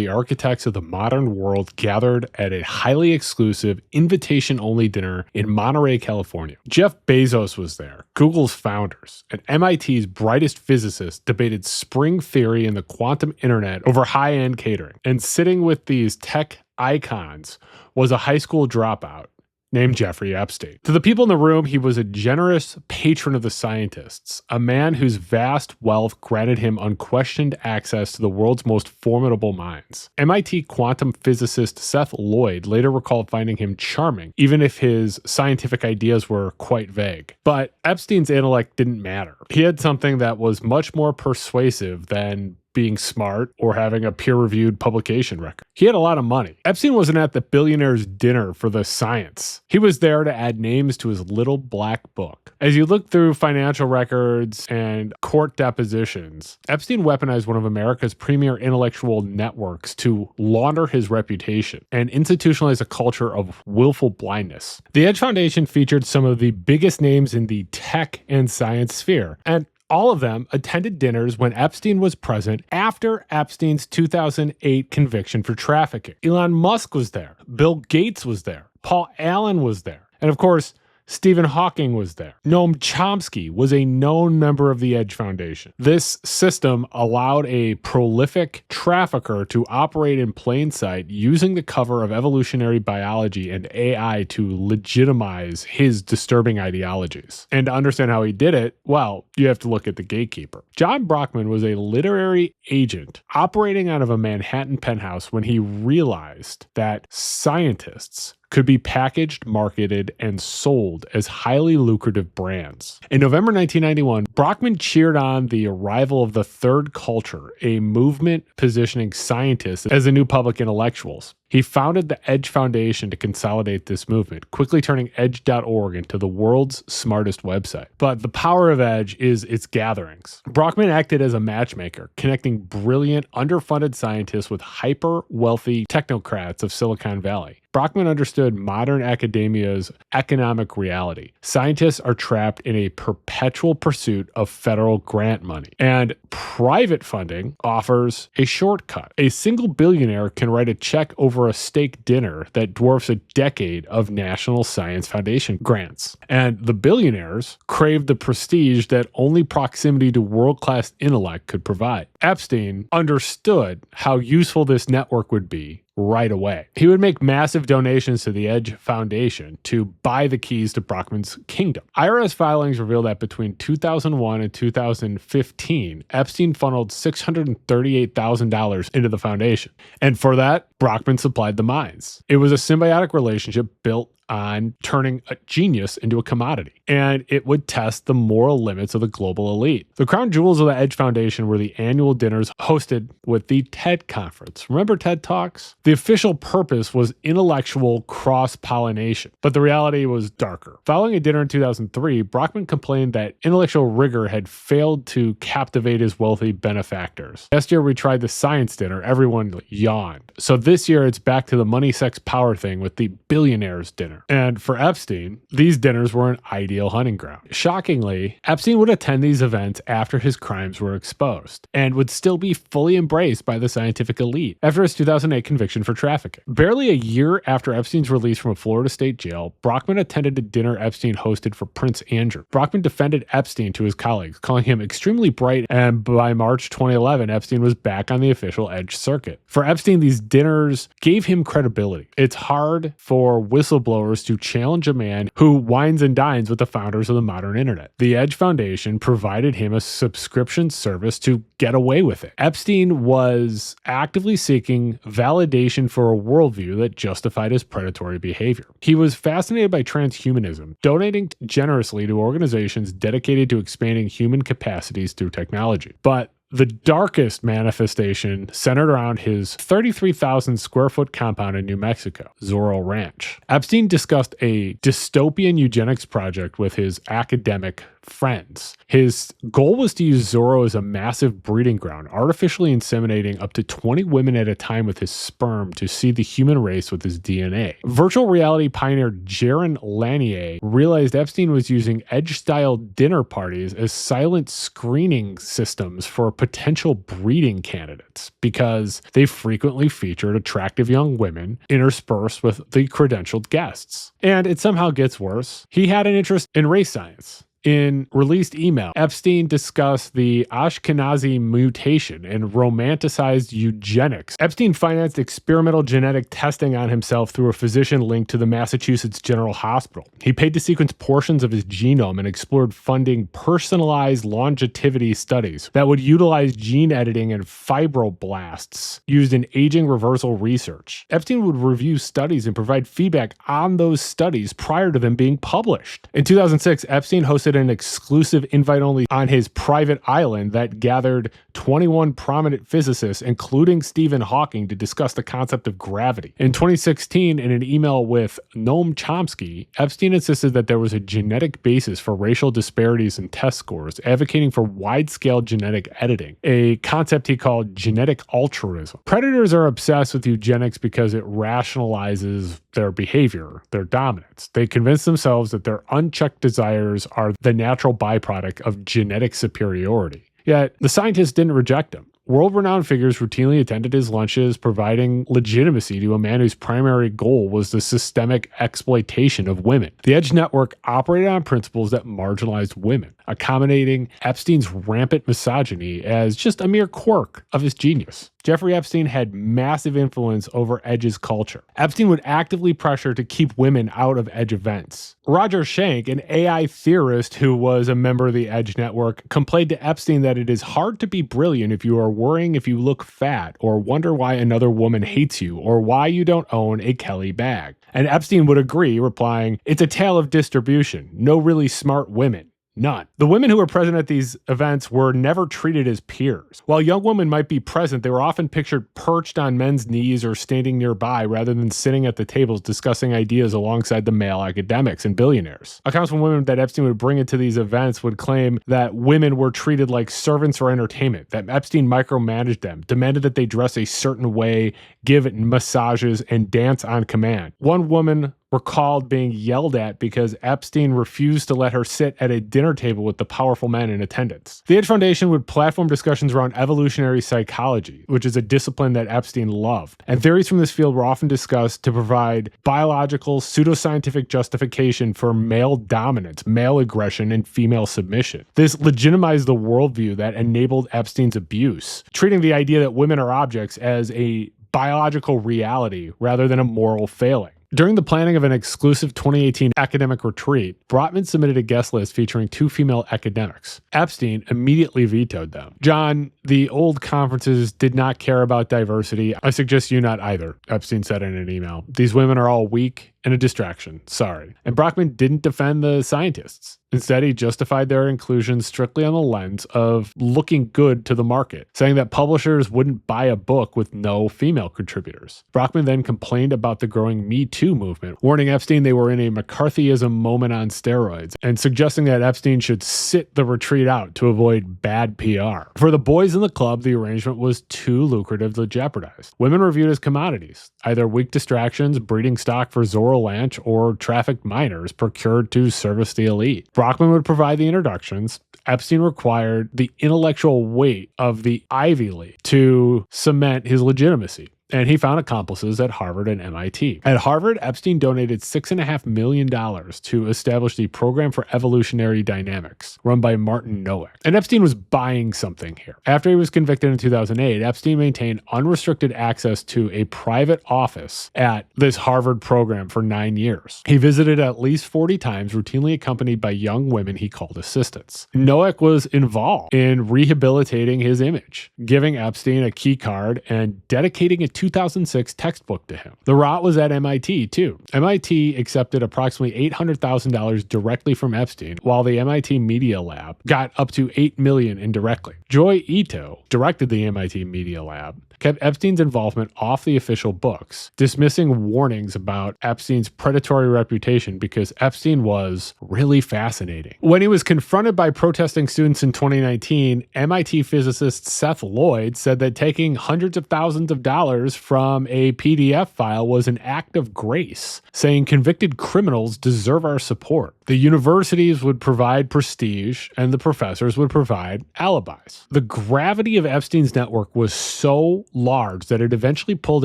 the architects of the modern world gathered at a highly exclusive, invitation-only dinner in Monterey, California. Jeff Bezos was there, Google's founders, and MIT's brightest physicists debated string theory and the quantum internet over high-end catering. And sitting with these tech icons was a high school dropout named Jeffrey Epstein. To the people in the room, he was a generous patron of the scientists, a man whose vast wealth granted him unquestioned access to the world's most formidable minds. MIT quantum physicist Seth Lloyd later recalled finding him charming, even if his scientific ideas were quite vague. But Epstein's intellect didn't matter. He had something that was much more persuasive than being smart or having a peer-reviewed publication record. He had a lot of money. Epstein wasn't at the Billionaires dinner for the science. He was there to add names to his little black book. As you look through financial records and court depositions, Epstein weaponized one of America's premier intellectual networks to launder his reputation and institutionalize a culture of willful blindness. The Edge Foundation featured some of the biggest names in the tech and science sphere, and all of them attended dinners when Epstein was present after Epstein's 2008 conviction for trafficking. Elon Musk was there. Bill Gates was there. Paul Allen was there. And of course, Stephen Hawking was there. Noam Chomsky was a known member of the Edge Foundation. This system allowed a prolific trafficker to operate in plain sight using the cover of evolutionary biology and AI to legitimize his disturbing ideologies. And to understand how he did it, well, you have to look at the gatekeeper. John Brockman was a literary agent operating out of a Manhattan penthouse when he realized that scientists could be packaged, marketed, and sold as highly lucrative brands. In November 1991, Brockman cheered on the arrival of the Third Culture, a movement positioning scientists as the new public intellectuals. He founded the Edge Foundation to consolidate this movement, quickly turning edge.org into the world's smartest website. But the power of Edge is its gatherings. Brockman acted as a matchmaker, connecting brilliant, underfunded scientists with hyper-wealthy technocrats of Silicon Valley. Brockman understood modern academia's economic reality. Scientists are trapped in a perpetual pursuit of federal grant money, and private funding offers a shortcut. A single billionaire can write a check over a steak dinner that dwarfs a decade of National Science Foundation grants. And the billionaires crave the prestige that only proximity to world-class intellect could provide. Epstein understood how useful this network would be right away. He would make massive donations to the Edge Foundation to buy the keys to Brockman's kingdom. IRS filings reveal that between 2001 and 2015, Epstein funneled $638,000 into the foundation. And for that, Brockman supplied the mines. It was a symbiotic relationship built on turning a genius into a commodity, and it would test the moral limits of the global elite. The crown jewels of the Edge Foundation were the annual dinners hosted with the TED Conference. Remember TED Talks? The official purpose was intellectual cross-pollination, but the reality was darker. Following a dinner in 2003, Brockman complained that intellectual rigor had failed to captivate his wealthy benefactors. Last year we tried the science dinner, everyone yawned. So this year it's back to the money, sex, power thing with the Billionaires dinner. And for Epstein, these dinners were an ideal hunting ground. Shockingly, Epstein would attend these events after his crimes were exposed and would still be fully embraced by the scientific elite after his 2008 conviction for trafficking. Barely a year after Epstein's release from a Florida state jail, Brockman attended a dinner Epstein hosted for Prince Andrew. Brockman defended Epstein to his colleagues, calling him extremely bright, and by March 2011, Epstein was back on the official Edge circuit. For Epstein, these dinners gave him credibility. It's hard for whistleblowers to challenge a man who wines and dines with the founders of the modern internet. The Edge Foundation provided him a subscription service to get away with it. Epstein was actively seeking validation for a worldview that justified his predatory behavior. He was fascinated by transhumanism, donating generously to organizations dedicated to expanding human capacities through technology. But the darkest manifestation centered around his 33,000 square foot compound in New Mexico, Zorro Ranch. Epstein discussed a dystopian eugenics project with his academic friends. His goal was to use Zorro as a massive breeding ground, artificially inseminating up to 20 women at a time with his sperm to seed the human race with his DNA. Virtual reality pioneer Jaron Lanier realized Epstein was using Edge-style dinner parties as silent screening systems for potential breeding candidates because they frequently featured attractive young women interspersed with the credentialed guests. And it somehow gets worse. He had an interest in race science. In released email, Epstein discussed the Ashkenazi mutation and romanticized eugenics. Epstein financed experimental genetic testing on himself through a physician linked to the Massachusetts General Hospital. He paid to sequence portions of his genome and explored funding personalized longevity studies that would utilize gene editing and fibroblasts used in aging reversal research. Epstein would review studies and provide feedback on those studies prior to them being published. In 2006, Epstein hosted an exclusive invite-only on his private island that gathered 21 prominent physicists, including Stephen Hawking, to discuss the concept of gravity. In 2016, in an email with Noam Chomsky, Epstein insisted that there was a genetic basis for racial disparities in test scores, advocating for wide-scale genetic editing, a concept he called genetic altruism. Predators are obsessed with eugenics because it rationalizes their behavior, their dominance. They convince themselves that their unchecked desires are the natural byproduct of genetic superiority. Yet, the scientists didn't reject him. World-renowned figures routinely attended his lunches, providing legitimacy to a man whose primary goal was the systemic exploitation of women. The Edge Network operated on principles that marginalized women, accommodating Epstein's rampant misogyny as just a mere quirk of his genius. Jeffrey Epstein had massive influence over Edge's culture. Epstein would actively pressure to keep women out of Edge events. Roger Schenck, an AI theorist who was a member of the Edge Network, complained to Epstein that it is hard to be brilliant if you are worrying if you look fat, or wonder why another woman hates you, or why you don't own a Kelly bag. And Epstein would agree, replying, "It's a tale of distribution. No really smart women. None." The women who were present at these events were never treated as peers. While young women might be present, they were often pictured perched on men's knees or standing nearby rather than sitting at the tables discussing ideas alongside the male academics and billionaires. Accounts from women that Epstein would bring into these events would claim that women were treated like servants for entertainment, that Epstein micromanaged them, demanded that they dress a certain way, give massages, and dance on command. One woman recalled being yelled at because Epstein refused to let her sit at a dinner table with the powerful men in attendance. The Edge Foundation would platform discussions around evolutionary psychology, which is a discipline that Epstein loved. And theories from this field were often discussed to provide biological, pseudoscientific justification for male dominance, male aggression, and female submission. This legitimized the worldview that enabled Epstein's abuse, treating the idea that women are objects as a biological reality rather than a moral failing. During the planning of an exclusive 2018 academic retreat, Brockman submitted a guest list featuring 2 female academics. Epstein immediately vetoed them. "John, the old conferences did not care about diversity. I suggest you not either," Epstein said in an email. "These women are all weak and a distraction. Sorry." And Brockman didn't defend the scientists. Instead, he justified their inclusion strictly on the lens of looking good to the market, saying that publishers wouldn't buy a book with no female contributors. Brockman then complained about the growing Me Too movement, warning Epstein they were in a McCarthyism moment on steroids, and suggesting that Epstein should sit the retreat out to avoid bad PR. For the boys in the club, the arrangement was too lucrative to jeopardize. Women were viewed as commodities, either weak distractions, breeding stock for Zorro Ranch, or trafficked minors procured to service the elite. Brockman would provide the introductions. Epstein required the intellectual weight of the Ivy League to cement his legitimacy. And he found accomplices at Harvard and MIT. At Harvard, Epstein donated $6.5 million to establish the Program for Evolutionary Dynamics, run by Martin Nowak. And Epstein was buying something here. After he was convicted in 2008, Epstein maintained unrestricted access to a private office at this Harvard program for 9 years. He visited at least 40 times, routinely accompanied by young women he called assistants. Nowak was involved in rehabilitating his image, giving Epstein a key card and dedicating a 2006 textbook to him. The rot was at MIT too. MIT accepted approximately $800,000 directly from Epstein, while the MIT Media Lab got up to $8 million indirectly. Joy Ito directed the MIT Media Lab, kept Epstein's involvement off the official books, dismissing warnings about Epstein's predatory reputation because Epstein was really fascinating. When he was confronted by protesting students in 2019, MIT physicist Seth Lloyd said that taking hundreds of thousands of dollars from a PDF file was an act of grace, saying convicted criminals deserve our support. The universities would provide prestige and the professors would provide alibis. The gravity of Epstein's network was so large that it eventually pulled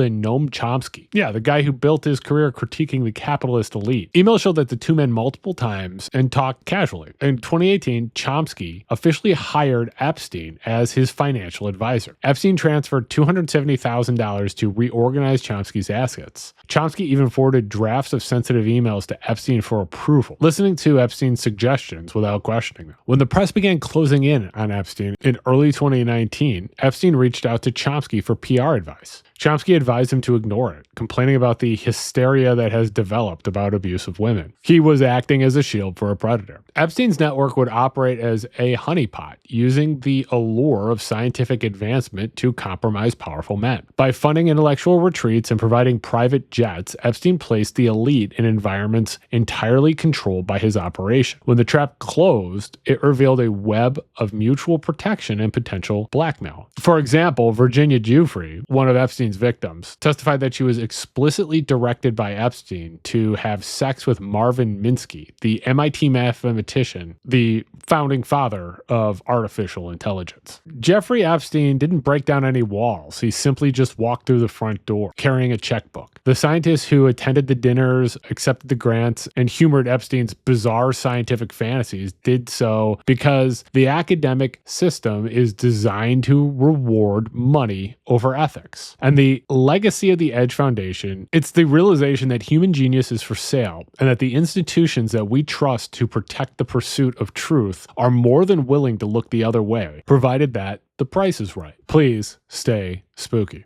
in Noam Chomsky. Yeah, the guy who built his career critiquing the capitalist elite. Emails showed that the two met multiple times and talked casually. In 2018, Chomsky officially hired Epstein as his financial advisor. Epstein transferred $270,000 to reorganize Chomsky's assets. Chomsky even forwarded drafts of sensitive emails to Epstein for approval, listening to Epstein's suggestions without questioning them. When the press began closing in on Epstein in early 2019, Epstein reached out to Chomsky for PR advice. Chomsky advised him to ignore it, complaining about the hysteria that has developed about abuse of women. He was acting as a shield for a predator. Epstein's network would operate as a honeypot, using the allure of scientific advancement to compromise powerful men. By funding intellectual retreats and providing private jets, Epstein placed the elite in environments entirely controlled by his operation. When the trap closed, it revealed a web of mutual protection and potential blackmail. For example, Virginia Giuffre, one of Epstein's victims, testified that she was explicitly directed by Epstein to have sex with Marvin Minsky, the MIT mathematician, the founding father of artificial intelligence. Jeffrey Epstein didn't break down any walls. He simply just walked through the front door, carrying a checkbook. The scientists who attended the dinners, accepted the grants, and humored Epstein's bizarre scientific fantasies did so because the academic system is designed to reward money over ethics. And the legacy of the Edge Foundation, it's the realization that human genius is for sale and that the institutions that we trust to protect the pursuit of truth are more than willing to look the other way, provided that the price is right. Please stay spooky.